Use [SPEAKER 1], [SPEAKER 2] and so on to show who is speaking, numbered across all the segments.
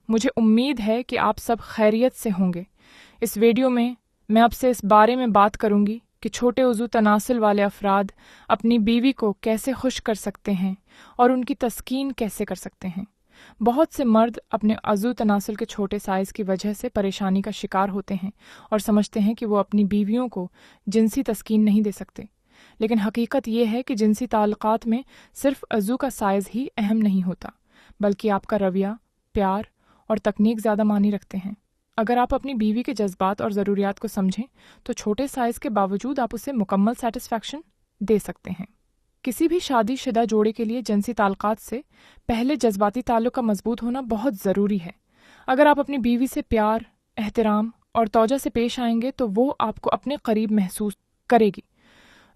[SPEAKER 1] مجھے امید ہے کہ آپ سب خیریت سے ہوں گے۔ اس ویڈیو میں میں آپ سے اس بارے میں بات کروں گی کہ چھوٹے عضو تناسل والے افراد اپنی بیوی کو کیسے خوش کر سکتے ہیں اور ان کی تسکین کیسے کر سکتے ہیں۔ بہت سے مرد اپنے عضو تناسل کے چھوٹے سائز کی وجہ سے پریشانی کا شکار ہوتے ہیں اور سمجھتے ہیں کہ وہ اپنی بیویوں کو جنسی تسکین نہیں دے سکتے، لیکن حقیقت یہ ہے کہ جنسی تعلقات میں صرف عضو کا سائز ہی اہم نہیں ہوتا، بلکہ آپ کا رویہ، پیار اور تکنیک زیادہ معنی رکھتے ہیں۔ اگر آپ اپنی بیوی کے جذبات اور ضروریات کو سمجھیں تو چھوٹے سائز کے باوجود آپ اسے مکمل سیٹسفیکشن دے سکتے ہیں۔ کسی بھی شادی شدہ جوڑے کے لیے جنسی تعلقات سے پہلے جذباتی تعلق کا مضبوط ہونا بہت ضروری ہے۔ اگر آپ اپنی بیوی سے پیار، احترام اور توجہ سے پیش آئیں گے تو وہ آپ کو اپنے قریب محسوس کرے گی۔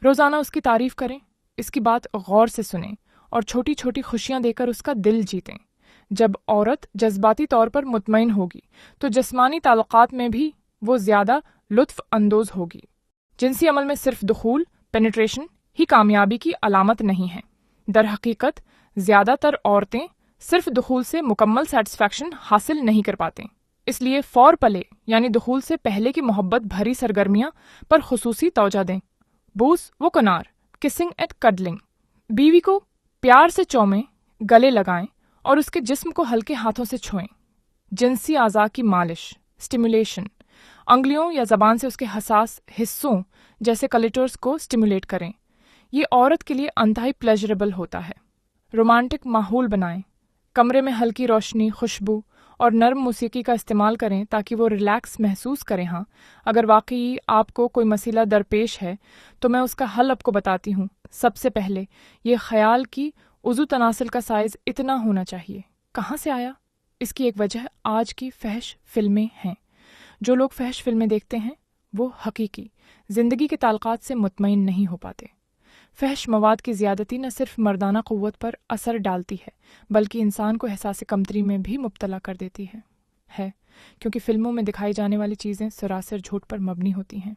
[SPEAKER 1] روزانہ اس کی تعریف کریں، اس کی بات غور سے سنیں اور چھوٹی چھوٹی خوشیاں دے کر اس کا دل جیتیں۔ جب عورت جذباتی طور پر مطمئن ہوگی تو جسمانی تعلقات میں بھی وہ زیادہ لطف اندوز ہوگی۔ جنسی عمل میں صرف دخول، پینیٹریشن ہی کامیابی کی علامت نہیں ہے۔ در حقیقت زیادہ تر عورتیں صرف دخول سے مکمل سیٹسفیکشن حاصل نہیں کر پاتے، اس لیے فور پلے یعنی دخول سے پہلے کی محبت بھری سرگرمیاں پر خصوصی توجہ دیں۔ بوس و کنار، کسنگ اینڈ کڈلنگ، بیوی کو پیار سے چومیں، گلے لگائیں اور اس کے جسم کو ہلکے ہاتھوں سے چھوئیں۔ جنسی اعضاء کی مالش، سٹیمولیشن، انگلیوں یا زبان سے اس کے حساس حصوں جیسے کلیٹرس کو سٹیمولیٹ کریں۔ یہ عورت کے لیے انتہائی پلیجریبل ہوتا ہے۔ رومانٹک ماحول بنائیں، کمرے میں ہلکی روشنی، خوشبو اور نرم موسیقی کا استعمال کریں تاکہ وہ ریلیکس محسوس کریں۔ ہاں، اگر واقعی آپ کو کوئی مسئلہ درپیش ہے تو میں اس کا حل آپ کو بتاتی ہوں۔ سب سے پہلے یہ خیال کہ عضو تناسل کا سائز اتنا ہونا چاہیے کہاں سے آیا؟ اس کی ایک وجہ آج کی فحش فلمیں ہیں۔ جو لوگ فحش فلمیں دیکھتے ہیں وہ حقیقی زندگی کے تعلقات سے مطمئن نہیں ہو پاتے۔ فحش مواد کی زیادتی نہ صرف مردانہ قوت پر اثر ڈالتی ہے بلکہ انسان کو احساس کمتری میں بھی مبتلا کر دیتی ہے کیونکہ فلموں میں دکھائی جانے والی چیزیں سراسر جھوٹ پر مبنی ہوتی ہیں۔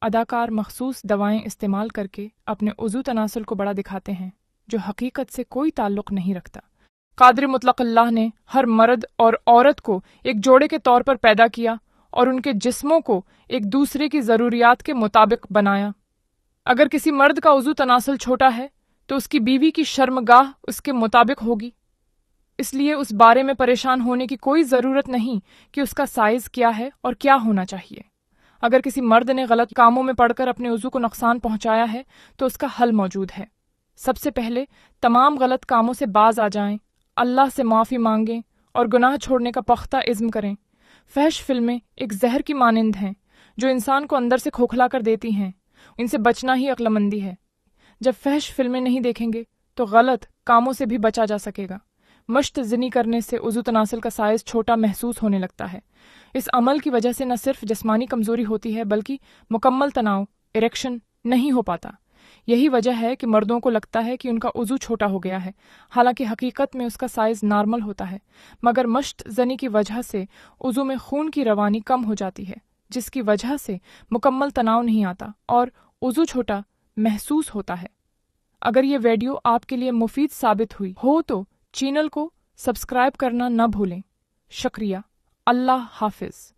[SPEAKER 1] اداکار مخصوص دوائیں استعمال کر کے اپنے عضو تناسل کو بڑا دکھاتے ہیں جو حقیقت سے کوئی تعلق نہیں رکھتا۔ قادر مطلق اللہ نے ہر مرد اور عورت کو ایک جوڑے کے طور پر پیدا کیا اور ان کے جسموں کو ایک دوسرے کی ضروریات کے مطابق بنایا۔ اگر کسی مرد کا عضو تناسل چھوٹا ہے تو اس کی بیوی کی شرمگاہ اس کے مطابق ہوگی، اس لیے اس بارے میں پریشان ہونے کی کوئی ضرورت نہیں کہ اس کا سائز کیا ہے اور کیا ہونا چاہیے۔ اگر کسی مرد نے غلط کاموں میں پڑھ کر اپنے عضو کو نقصان پہنچایا ہے تو اس کا حل موجود ہے۔ سب سے پہلے تمام غلط کاموں سے باز آ جائیں، اللہ سے معافی مانگیں اور گناہ چھوڑنے کا پختہ عزم کریں۔ فحش فلمیں ایک زہر کی مانند ہیں جو انسان کو اندر سے کھوکھلا کر دیتی ہیں۔ ان سے بچنا ہی عقل مندی ہے۔ جب فحش فلمیں نہیں دیکھیں گے تو غلط کاموں سے بھی بچا جا سکے گا۔ مشت زنی کرنے سے عضو تناسل کا سائز چھوٹا محسوس ہونے لگتا ہے۔ اس عمل کی وجہ سے نہ صرف جسمانی کمزوری ہوتی ہے بلکہ مکمل تناؤ، اریکشن نہیں ہو پاتا۔ یہی وجہ ہے کہ مردوں کو لگتا ہے کہ ان کا عضو چھوٹا ہو گیا ہے، حالانکہ حقیقت میں اس کا سائز نارمل ہوتا ہے، مگر مشت زنی کی وجہ سے عضو میں خون کی روانی کم ہو جاتی ہے، جس کی وجہ سے مکمل تناؤ نہیں آتا اور عضو چھوٹا محسوس ہوتا ہے۔ اگر یہ ویڈیو آپ کے لیے مفید ثابت ہوئی ہو تو چینل کو سبسکرائب کرنا نہ بھولیں۔ شکریہ۔ اللہ حافظ۔